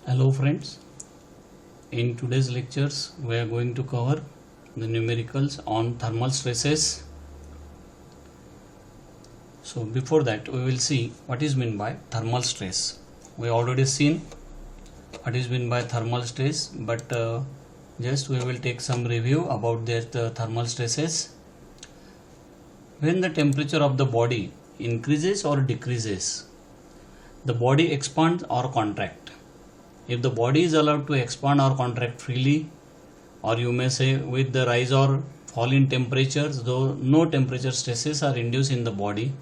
Hello friends, in today's lectures we are going to cover the numericals on thermal stresses. So before that we will see what is meant by thermal stress. We already seen what is meant by thermal stress, but just we will take some review about that thermal stresses. When the temperature of the body increases or decreases, the body expands or contracts. If the body is allowed to expand or contract freely, or you may say with the rise or fall in temperatures, though no temperature stresses are induced in the body,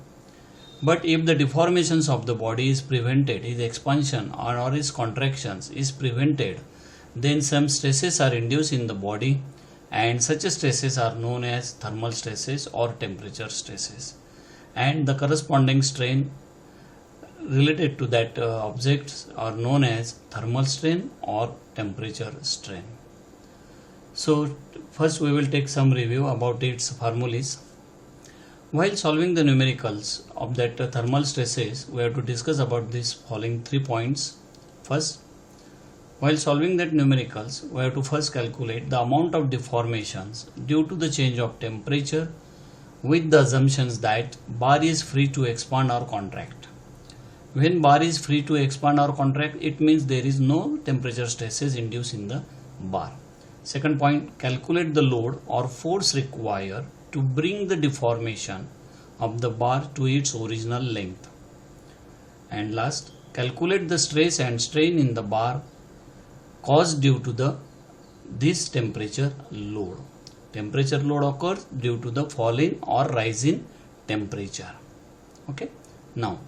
but if the deformations of the body is prevented, its expansion or its contractions is prevented, then some stresses are induced in the body, and such stresses are known as thermal stresses or temperature stresses, and the corresponding strain related to that objects are known as thermal strain or temperature strain. So first we will take some review about its formulas. While solving the numericals of that thermal stresses, we have to discuss about these following 3 points. First, while solving that numericals, we have to first calculate the amount of deformations due to the change of temperature with the assumptions that bar is free to expand or contract. When bar is free to expand or contract, it means there is no temperature stresses induced in the bar. Second point, calculate the load or force required to bring the deformation of the bar to its original length. And last, calculate the stress and strain in the bar caused due to this temperature load. Temperature load occurs due to the fall in or rise in temperature. Okay. Now,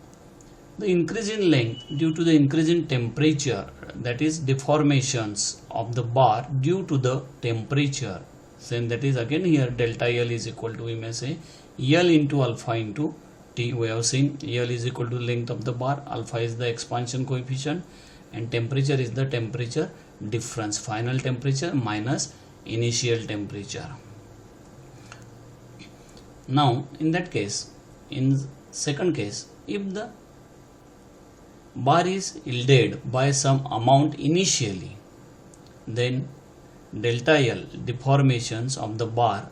the increase in length due to the increase in temperature, that is deformations of the bar due to the temperature. Then that is again here delta L is equal to, we may say, L into alpha into T. We have seen L is equal to length of the bar, alpha is the expansion coefficient, and temperature is the temperature difference, final temperature minus initial temperature. Now in that case, in second case, if the bar is yielded by some amount initially, then delta L, deformations of the bar,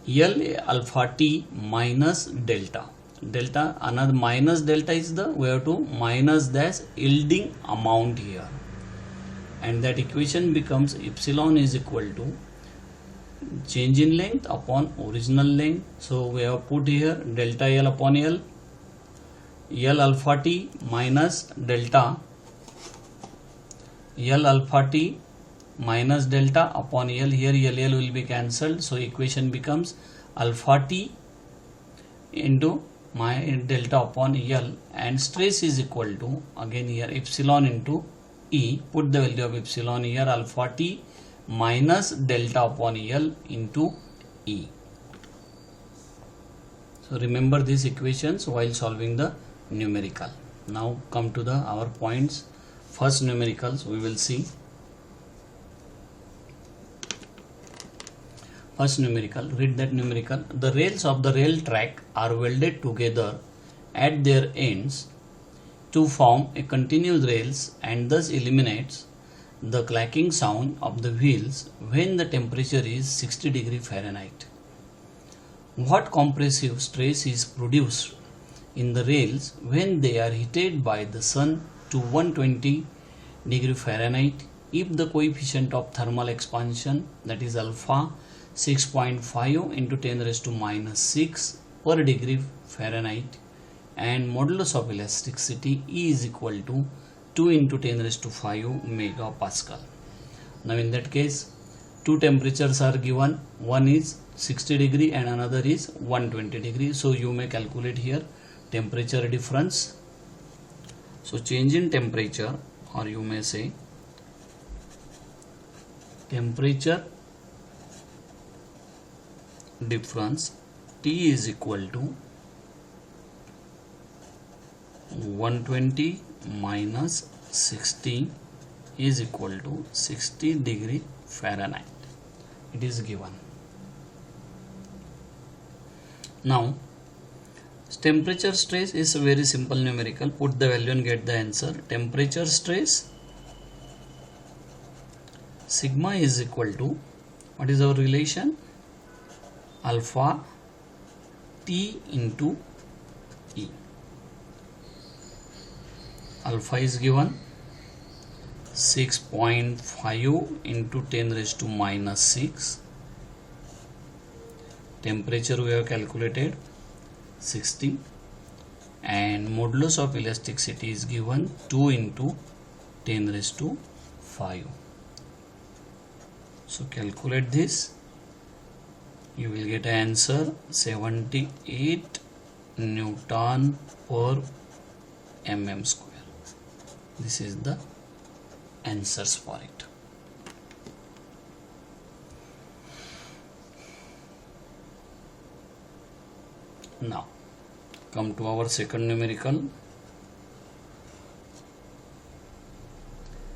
L alpha T minus delta. Delta, another minus delta is the, we have to minus dash yielding amount here, and that equation becomes epsilon is equal to change in length upon original length. So we have put here delta L upon L, L alpha T minus delta L alpha T minus delta upon L. Here L will be cancelled, so equation becomes alpha T into my delta upon L, and stress is equal to again here epsilon into E. Put the value of epsilon here, alpha T minus delta upon L into E. So remember these equations while solving the numerical. Now come to our points. First numericals we will see. First numerical, read that numerical. The rails of the rail track are welded together at their ends to form a continuous rails, and thus eliminates the clacking sound of the wheels when the temperature is 60 degree Fahrenheit. What compressive stress is produced in the rails when they are heated by the sun to 120 degree Fahrenheit if the coefficient of thermal expansion, that is alpha, 6.5 into 10 raised to minus 6 per degree Fahrenheit, and modulus of elasticity E is equal to 2 into 10 raised to 5 megapascal. Now in that case, two temperatures are given, one is 60 degree and another is 120 degree. So you may calculate here temperature difference. So change in temperature, or you may say temperature difference, T is equal to 120 minus 60 is equal to 60 degree Fahrenheit. It is given. Now temperature stress is a very simple numerical. Put the value and get the answer. Temperature stress sigma is equal to, what is our relation? Alpha T into E. Alpha is given 6.5 into 10 raised to minus 6. Temperature we have calculated 60, and modulus of elasticity is given 2 into 10 raised to 5. So calculate this, you will get an answer 78 Newton per mm square. This is the answers for it. Now come to our second numerical.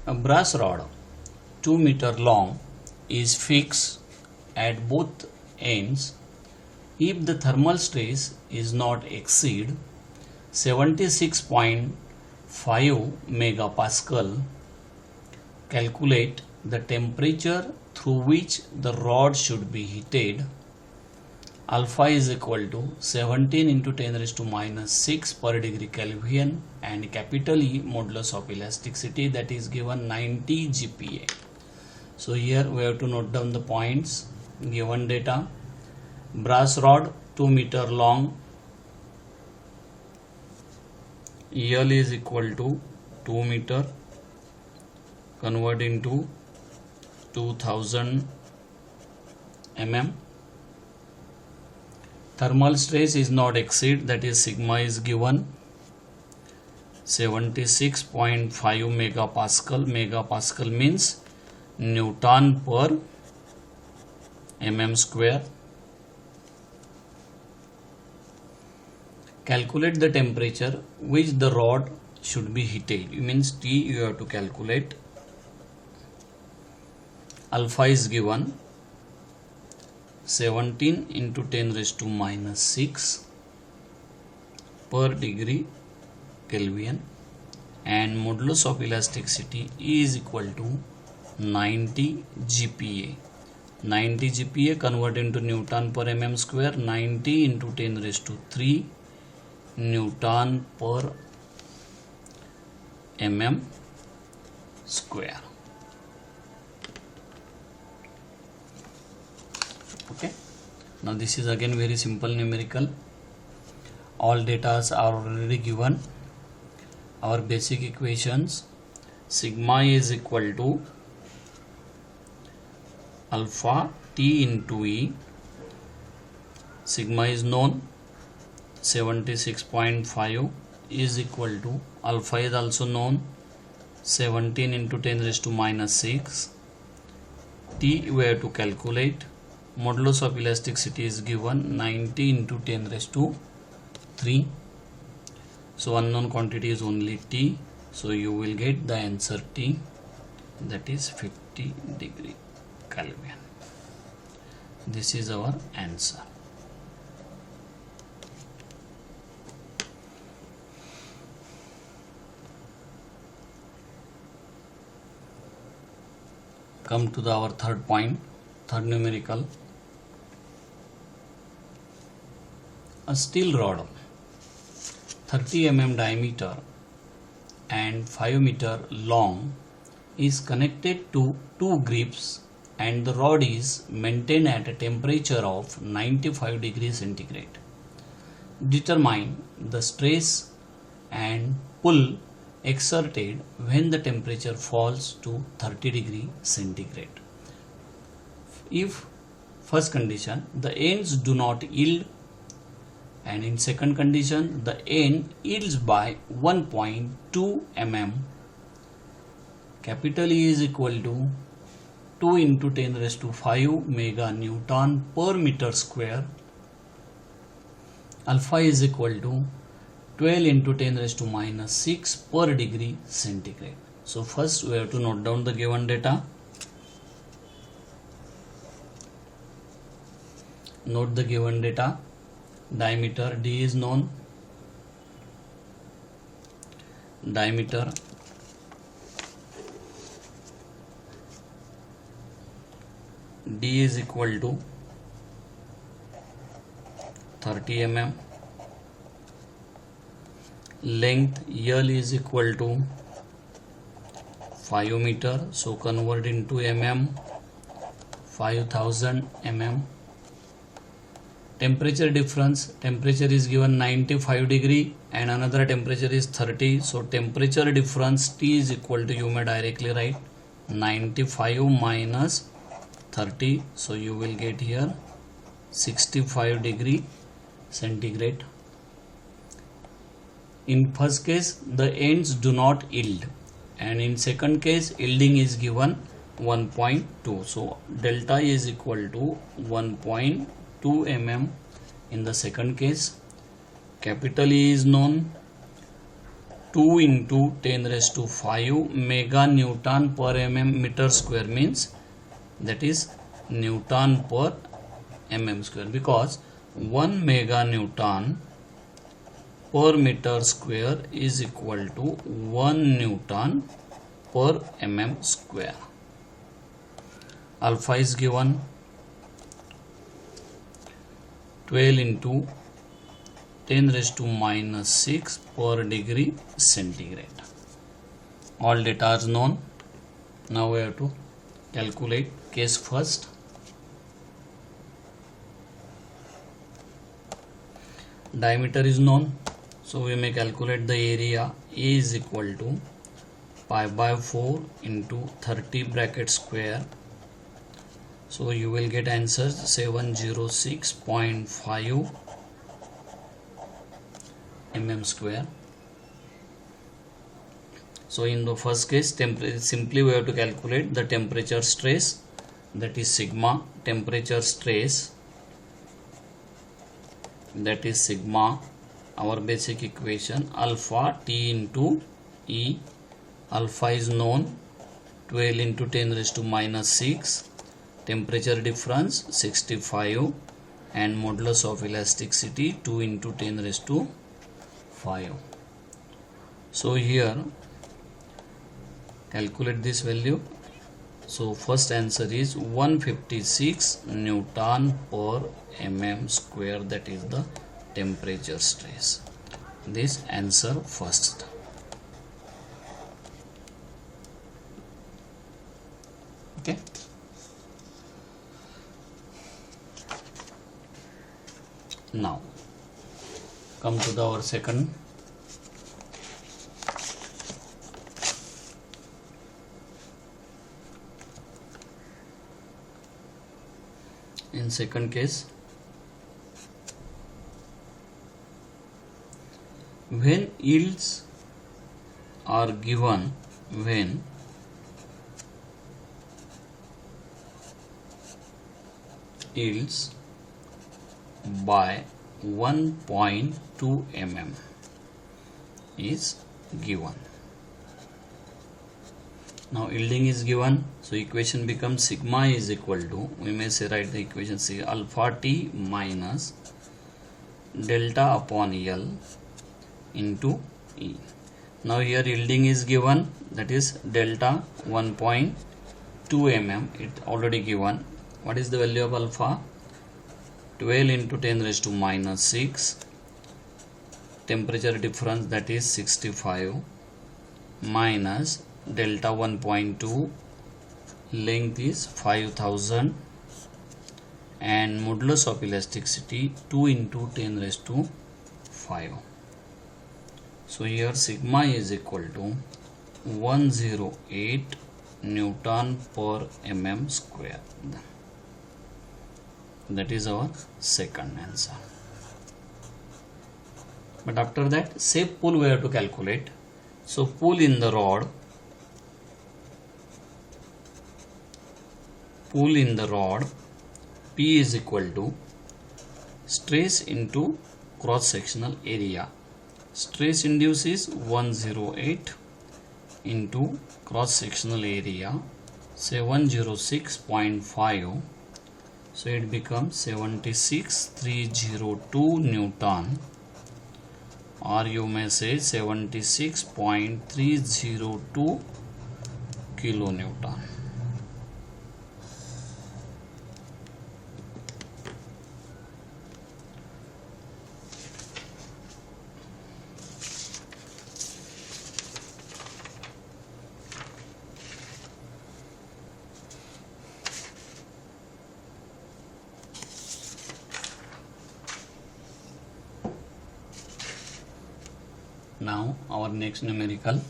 A brass rod 2 meter long is fixed at both ends if the thermal stress is not exceed 76.5 megapascal. Calculate the temperature through which the rod should be heated. Alpha is equal to 17 into 10 raised to minus 6 per degree Kelvin, and capital E modulus of elasticity, that is given 90 GPa. So here we have to note down the points. Given data: brass rod 2 meter long, L is equal to 2 meter, convert into 2000 mm. Thermal stress is not exceed, that is sigma is given 76.5 megapascal. Megapascal means Newton per mm square. Calculate the temperature which the rod should be heated. It means T you have to calculate. Alpha is given 17 into 10 raised to minus 6 per degree Kelvin, and modulus of elasticity is equal to 90 GPa. 90 GPa convert into Newton per mm square. 90 into 10 raised to 3 Newton per mm square. Okay, now this is again very simple numerical. All data are already given. Our basic equations: sigma is equal to alpha T into E. Sigma is known, 76.5 is equal to, alpha is also known, 17 into 10 raised to minus 6. T we have to calculate. Modulus of elasticity is given 90 into 10 raised to 3. So unknown quantity is only T. So you will get the answer T, that is 50 degree Kelvin. This is our answer. Come to our third point, third numerical. A steel rod 30 mm diameter and 5 meter long is connected to two grips, and the rod is maintained at a temperature of 95 degrees centigrade. Determine the stress and pull exerted when the temperature falls to 30 degree centigrade. If first condition, the ends do not yield, and in second condition, the end yields by 1.2 mm. Capital E is equal to 2 into 10 raised to 5 mega Newton per meter square. Alpha is equal to 12 into 10 raised to minus 6 per degree centigrade. So first we have to note down the given data. Note the given data. Diameter D is known. Diameter D is equal to 30 mm. Length L is equal to 5 meter. So convert into mm, 5000 mm. Temperature difference, temperature is given 95 degree and another temperature is 30. So temperature difference T is equal to, you may directly write 95 minus 30. So you will get here 65 degree centigrade. In first case the ends do not yield, and in second case yielding is given 1.2. So delta is equal to 1.2 mm in the second case. Capital E is known, 2 into 10 raised to 5 mega Newton per mm meter square, means that is Newton per mm square, because 1 mega Newton per meter square is equal to 1 Newton per mm square. Alpha is given 12 into 10 raised to minus 6 per degree centigrade. All data are known. Now we have to calculate case first. Diameter is known, so we may calculate the area. A is equal to pi by 4 into 30 bracket square. So you will get answers 706.5 mm square. So in the first case, simply we have to calculate the temperature stress, that is sigma. Temperature stress, that is sigma. Our basic equation, alpha T into E. Alpha is known, 12 into 10 raised to minus 6. Temperature difference 65 and modulus of elasticity 2 into 10 raised to 5. So here calculate this value. So first answer is 156 Newton per mm square, that is the temperature stress. This answer first. Okay. Now come to our second. In second case, when yields are given, when yields by 1.2 mm is given. Now yielding is given, so equation becomes sigma is equal to, we may say write the equation, say alpha T minus delta upon L into E. Now here yielding is given, that is delta 1.2 mm, it already given. What is the value of alpha? 12 into 10 raised to minus 6. Temperature difference, that is 65, minus delta 1.2, length is 5000, and modulus of elasticity 2 into 10 raised to 5. So here sigma is equal to 108 Newton per mm square. That is our second answer. But after that, shape pull we have to calculate. So pull in the rod, P is equal to stress into cross sectional area. Stress induced is 108 into cross sectional area 706.5. So it becomes 76302 Newton, or you may say 76.302 kilonewton. Now our next numerical.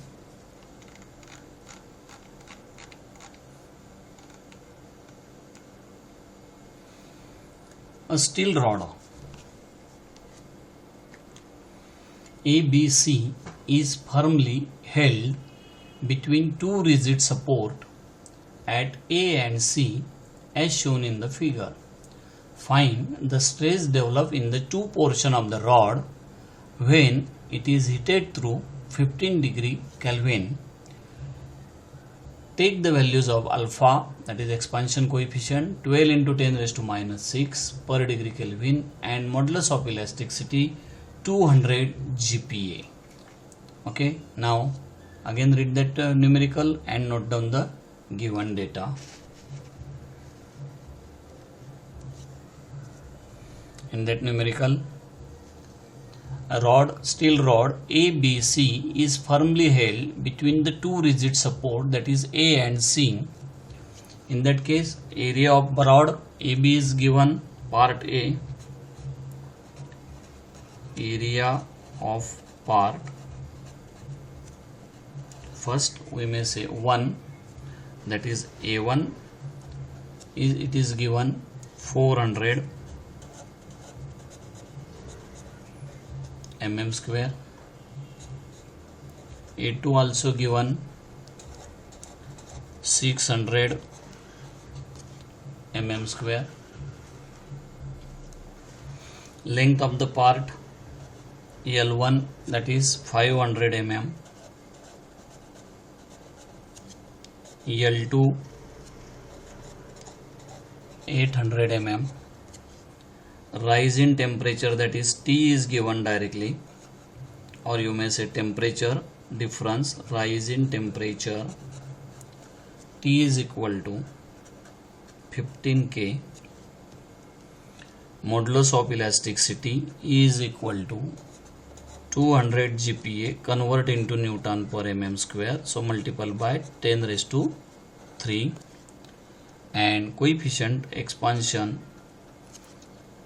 A steel rod ABC is firmly held between two rigid supports at A and C as shown in the figure. Find the stress developed in the two portions of the rod when it is heated through 15 degree Kelvin. Take the values of alpha, that is expansion coefficient, 12 into 10 raised to minus 6 per degree Kelvin, and modulus of elasticity 200 GPa. Okay, now again read that numerical and note down the given data. In that numerical, a steel rod ABC is firmly held between the two rigid support, that is A and C. In that case, area of rod AB is given, part A, area of part, first we may say 1, that is A1, it is given 400 mm square. A2 also given 600 mm square. Length of the part L1, that is 500 mm. L2 800 mm. Rise in temperature, that is T is given directly, or you may say temperature difference, rise in temperature T is equal to 15 K. Modulus of elasticity is equal to 200 GPa, convert into Newton per mm square, so multiple by 10 raised to 3, and coefficient expansion,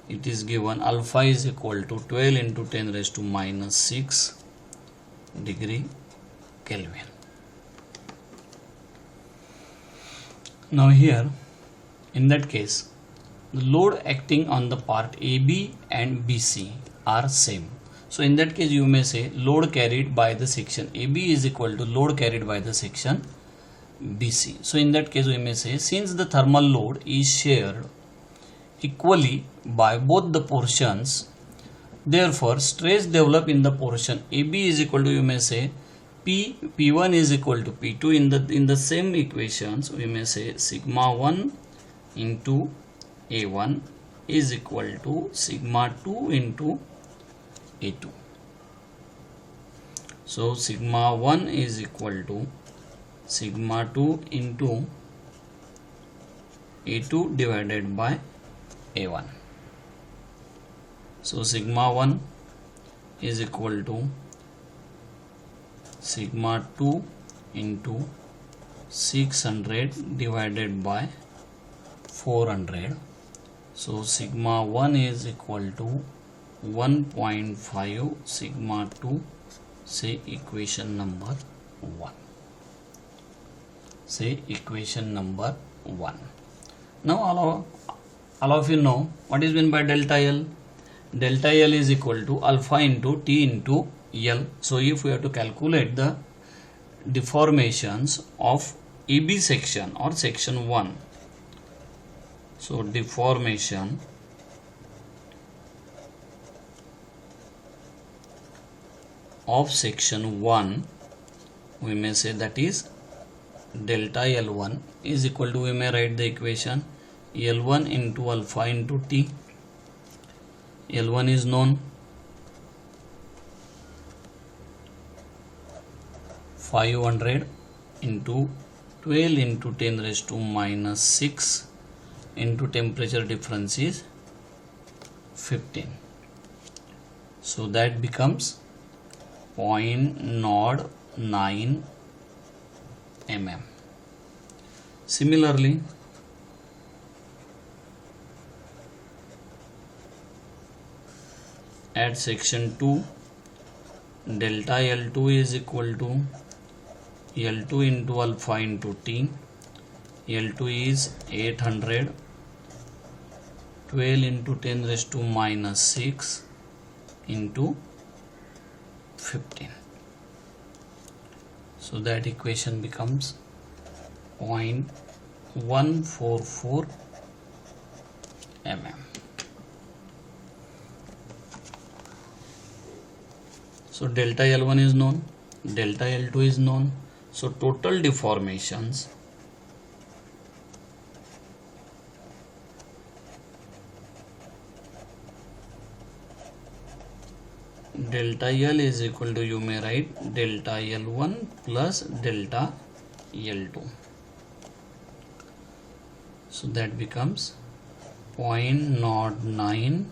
it is given alpha is equal to 12 into 10 raised to minus 6 degree Kelvin. Now here, in that case, the load acting on the part AB and BC are same. So in that case, you may say load carried by the section AB is equal to load carried by the section BC. So in that case, we may say since the thermal load is shared equally by both the portions, therefore stress developed in the portion AB is equal to, you may say, P1 is equal to P2. In the same equations, we may say sigma 1 into A1 is equal to sigma 2 into A2. So sigma 1 is equal to sigma 2 into A2 divided by A1. So sigma 1 is equal to sigma 2 into 600 divided by 400. So sigma 1 is equal to 1.5 sigma 2, say equation number 1. Say equation number 1. Now all of you know what is meant by delta L. Delta L is equal to alpha into T into L. So if we have to calculate the deformations of AB section or section 1, so deformation of section 1, we may say that is delta L1 is equal to, we may write the equation L1 into alpha into T. L1 is known, 500 into 12 into 10 raised to minus 6 into temperature difference is 15. So that becomes 0.09 mm. Similarly, at section 2, delta L2 is equal to L2 into alpha into T. L2 is 800, 12 into 10 raised to minus 6 into 15. So that equation becomes 0.144 mm. So delta L1 is known, delta L2 is known. So total deformations delta L is equal to, you may write delta L1 plus delta L2. So that becomes 0.09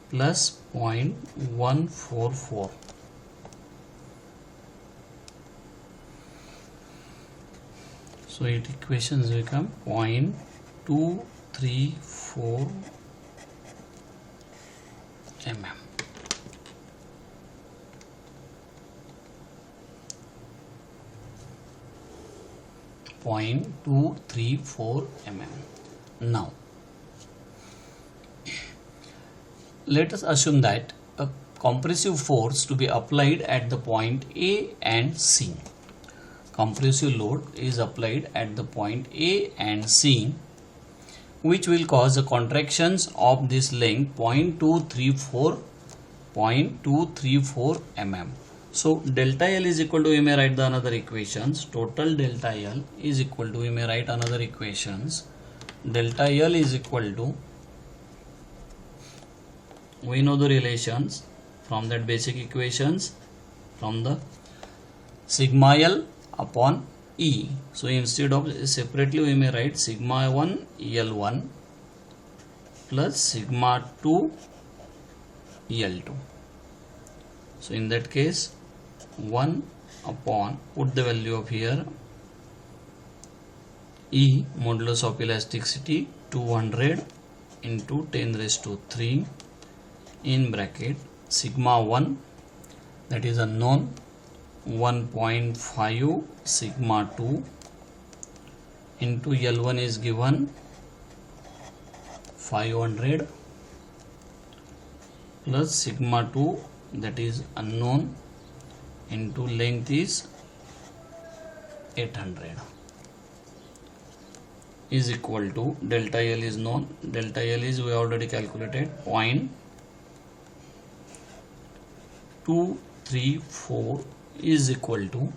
plus 0.144. So it equations become 0.234 mm. Now let us assume that a compressive force to be applied at the point A and C. Compressive load is applied at the point A and C, which will cause the contractions of this length 0.234 mm. So delta L is equal to, we may write the another equations. Total delta L is equal to, we may write another equations. Delta L is equal to, we know the relations from that basic equations, from the sigma L upon E. So instead of separately, we may write sigma 1 L1 plus sigma 2 L2. So in that case, 1 upon, put the value of here, E modulus of elasticity 200 into 10 raised to 3 in bracket sigma 1, that is unknown, 1.5 sigma 2 into L1 is given 500 plus sigma 2, that is unknown, into length is 800 is equal to, delta L is known, delta L is we already calculated 0.234 is equal to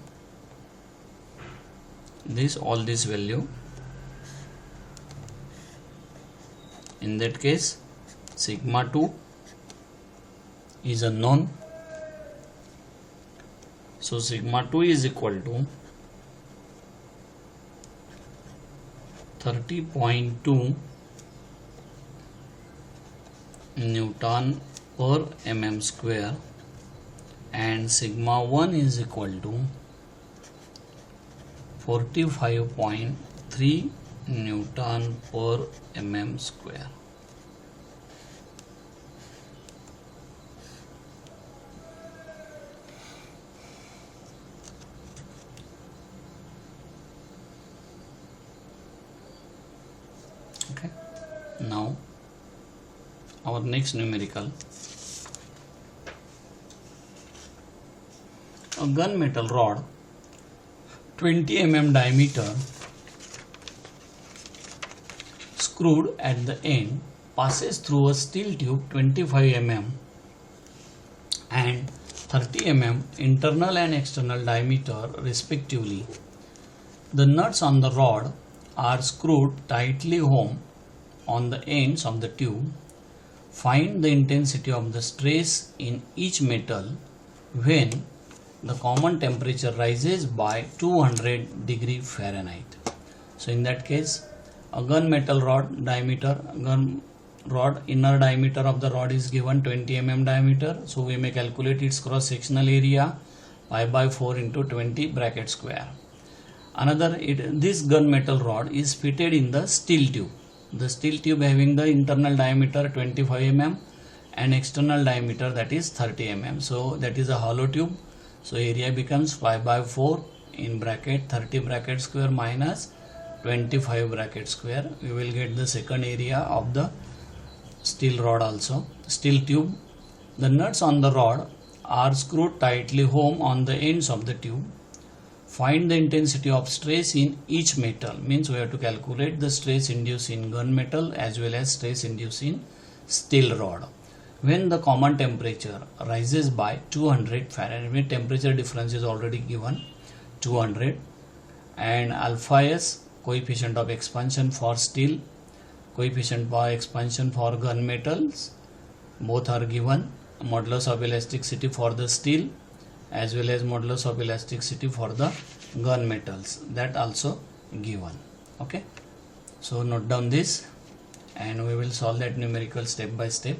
this, all this value. In that case, sigma 2 is unknown. So sigma 2 is equal to 30.2 Newton per mm square, and sigma 1 is equal to 45.3 Newton per mm square. Okay, now our next numerical. A gunmetal rod 20 mm diameter screwed at the end passes through a steel tube 25 mm and 30 mm internal and external diameter respectively. The nuts on the rod are screwed tightly home on the ends of the tube. Find the intensity of the stress in each metal when the common temperature rises by 200 degree Fahrenheit. So in that case, a gunmetal rod diameter, inner diameter of the rod is given 20 mm diameter. So we may calculate its cross sectional area pi by 4 into 20 bracket square. This gunmetal rod is fitted in the steel tube. The steel tube having the internal diameter 25 mm and external diameter, that is 30 mm. So that is a hollow tube. So area becomes 5 by 4 in bracket 30 bracket square minus 25 bracket square. We will get the second area of the steel rod also. Steel tube. The nuts on the rod are screwed tightly home on the ends of the tube. Find the intensity of stress in each metal. Means we have to calculate the stress induced in gunmetal as well as stress induced in steel rod. When the common temperature rises by 200 Fahrenheit, temperature difference is already given 200, and alpha S, coefficient of expansion for steel, coefficient for expansion for gunmetals, both are given. Modulus of elasticity for the steel as well as modulus of elasticity for the gunmetals, that also given. Okay, so note down this and we will solve that numerical step by step.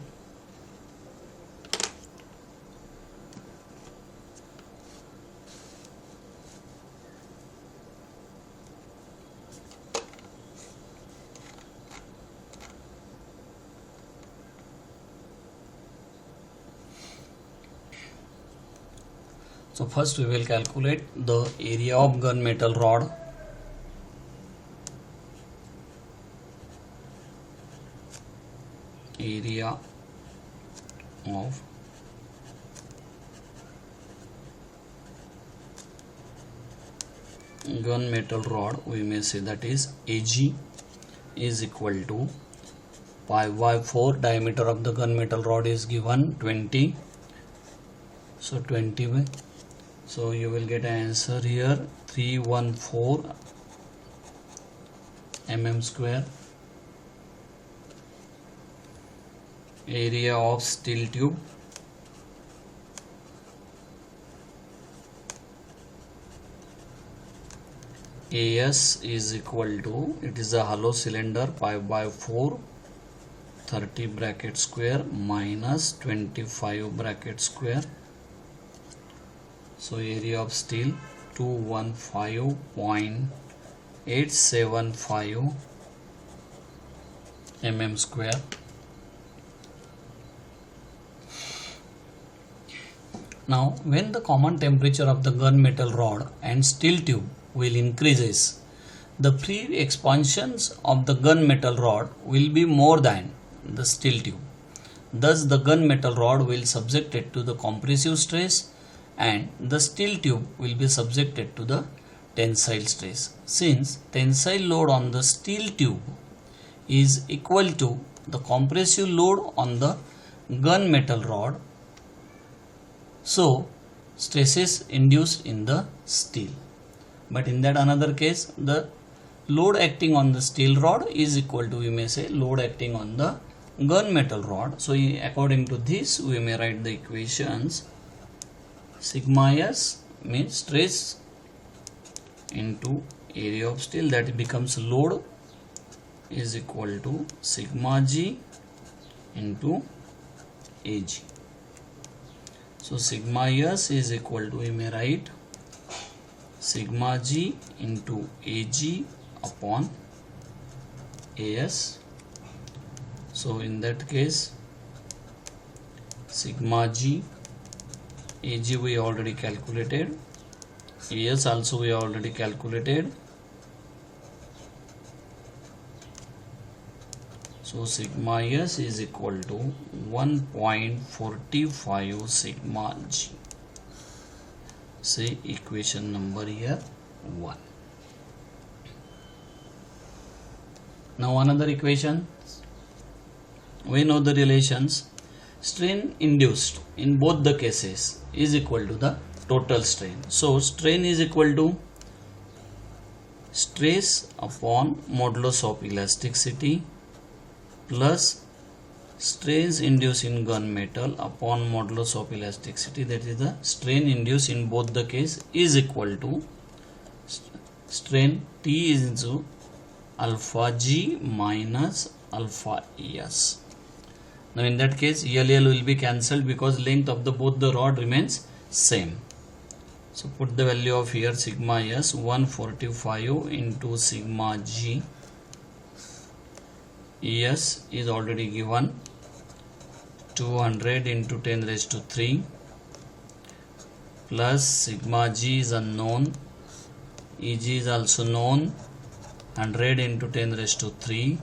So first we will calculate the area of gunmetal rod. Area of gunmetal rod, we may say that is AG is equal to 5 by 4. Diameter of the gunmetal rod is given 20. So 20 by, so you will get an answer here 314 mm square. Area of steel tube, AS is equal to, it is a hollow cylinder, 5 by 4 30 bracket square minus 25 bracket square. So area of steel 215.875 mm square. Now when the common temperature of the gunmetal rod and steel tube will increases, the free expansions of the gunmetal rod will be more than the steel tube. Thus the gunmetal rod will subjected to the compressive stress and the steel tube will be subjected to the tensile stress. Since tensile load on the steel tube is equal to the compressive load on the gunmetal rod, so stresses induced in the steel. But in that another case, the load acting on the steel rod is equal to, we may say, load acting on the gunmetal rod. So according to this we may write the equations. Sigma S means stress into area of steel, that becomes load, is equal to sigma G into AG. So sigma S is equal to, we may write sigma G into AG upon AS. So in that case sigma G, AG we already calculated, AS also we already calculated. So sigma S is equal to 1.45 sigma G. Say equation number here 1. Now another equation. We know the relations. Strain induced in both the cases is equal to the total strain. So strain is equal to stress upon modulus of elasticity plus strains induced in gunmetal upon modulus of elasticity, that is the strain induced in both the case, is equal to strain T is into alpha G minus alpha S. Now in that case LL will be cancelled because length of the both the rod remains same. So put the value of here sigma S 145 into sigma G. ES is already given 200 into 10 raised to 3 plus sigma g is unknown, Eg is also known, 100 into 10 raised to 3,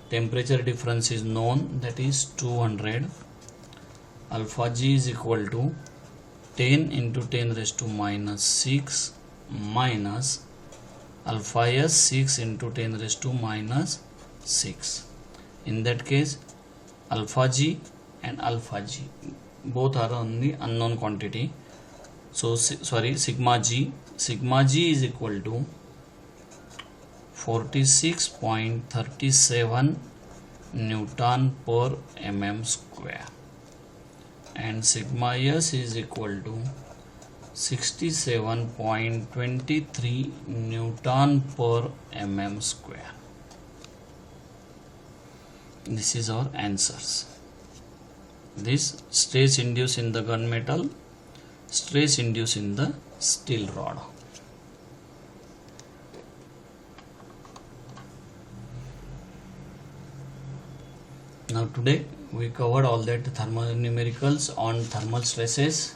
temperature difference is known, that is 200, alpha g is equal to 10 into 10 raised to minus 6 minus alpha s 6 into 10 raised to minus 6. In that case, alpha g and alpha g both are on the unknown quantity. So sigma g is equal to 46.37 Newton per mm square, and sigma s is equal to 67.23 Newton per mm square. This is our answers. This stress induced in the gunmetal, stress induced in the steel rod. Now today we covered all that thermal numericals on thermal stresses.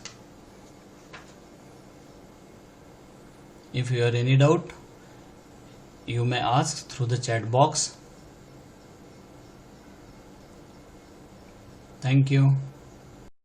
If you have any doubt, you may ask through the chat box. Thank you.